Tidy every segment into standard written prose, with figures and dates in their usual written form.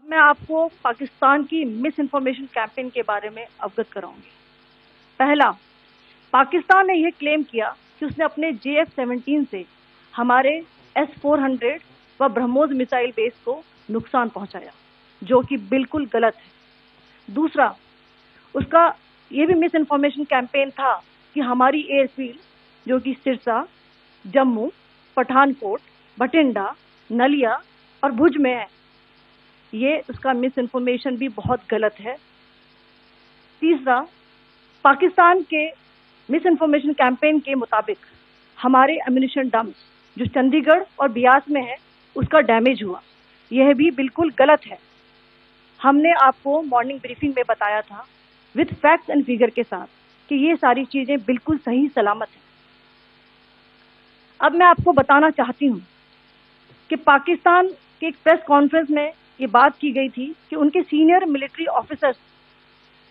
अब मैं आपको पाकिस्तान की मिस इन्फॉर्मेशन कैंपेन के बारे में अवगत कराऊंगी। पहला, पाकिस्तान ने यह क्लेम किया कि उसने अपने JF-17 से हमारे S-400 व ब्रह्मोस मिसाइल बेस को नुकसान पहुंचाया, जो कि बिल्कुल गलत है। दूसरा, उसका यह भी मिस इन्फॉर्मेशन कैंपेन था कि हमारी एयरफील्ड, जो कि सिरसा, जम्मू, पठानकोट, बठिंडा, नलिया और भुज में है, ये उसका मिस इन्फॉर्मेशन भी बहुत गलत है। तीसरा, पाकिस्तान के मिस इन्फॉर्मेशन कैंपेन के मुताबिक हमारे एम्यूनिशन डम्प्स जो चंडीगढ़ और बियास में है उसका डैमेज हुआ, यह भी बिल्कुल गलत है। हमने आपको मॉर्निंग ब्रीफिंग में बताया था विद फैक्ट्स एंड फिगर के साथ कि ये सारी चीजें बिल्कुल सही सलामत हैं। अब मैं आपको बताना चाहती हूँ कि पाकिस्तान के एक प्रेस कॉन्फ्रेंस में ये बात की गई थी कि उनके सीनियर मिलिट्री ऑफिसर्स,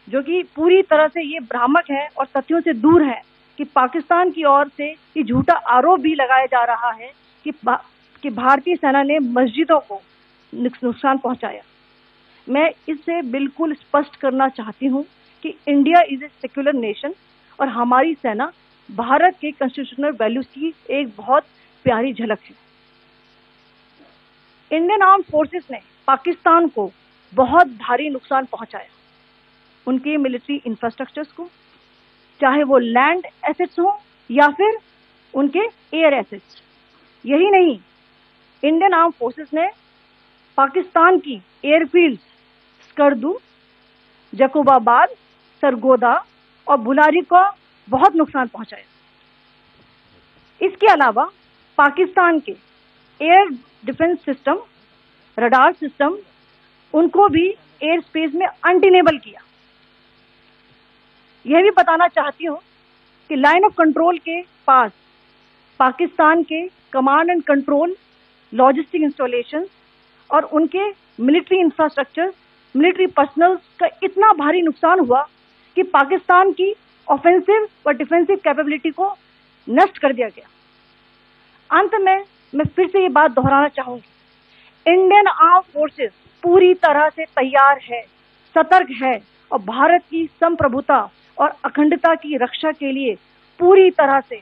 जो कि पूरी तरह से ये भ्रामक है और तथ्यों से दूर है, कि पाकिस्तान की ओर से ये झूठा आरोप भी लगाया जा रहा है कि भारतीय सेना ने मस्जिदों को नुकसान पहुंचाया। मैं इससे बिल्कुल स्पष्ट करना चाहती हूं कि India is a secular nation और हमारी सेना भारत के कॉन्स्टिट्यूशनल वैल्यूज की एक बहुत प्यारी झलक है। इंडियन आर्म फोर्सेस ने पाकिस्तान को बहुत भारी नुकसान पहुंचाया, उनके मिलिट्री इंफ्रास्ट्रक्चर्स को, चाहे वो लैंड एसेट्स हो या फिर उनके एयर एसेट्स। यही नहीं, इंडियन आर्म फोर्सेस ने पाकिस्तान की एयरफील्ड्स स्कर्दू, जकोबाबाद, सरगोदा और बुलारी को बहुत नुकसान पहुंचाया। इसके अलावा पाकिस्तान के air defence system, radar system, उनको भी एयर स्पेस में अनटेनेबल किया। यह भी बताना चाहती हूं कि लाइन ऑफ कंट्रोल के पास पाकिस्तान के command and control, logistic installation और उनके मिलिट्री इंफ्रास्ट्रक्चर, मिलिट्री पर्सनल का इतना भारी नुकसान हुआ कि पाकिस्तान की ऑफेंसिव व डिफेंसिव कैपेबिलिटी को नष्ट कर दिया गया। अंत में मैं फिर से ये बात दोहराना चाहूंगी, इंडियन आर्म फोर्सेस पूरी तरह से तैयार है, सतर्क है और भारत की संप्रभुता और अखंडता की रक्षा के लिए पूरी तरह से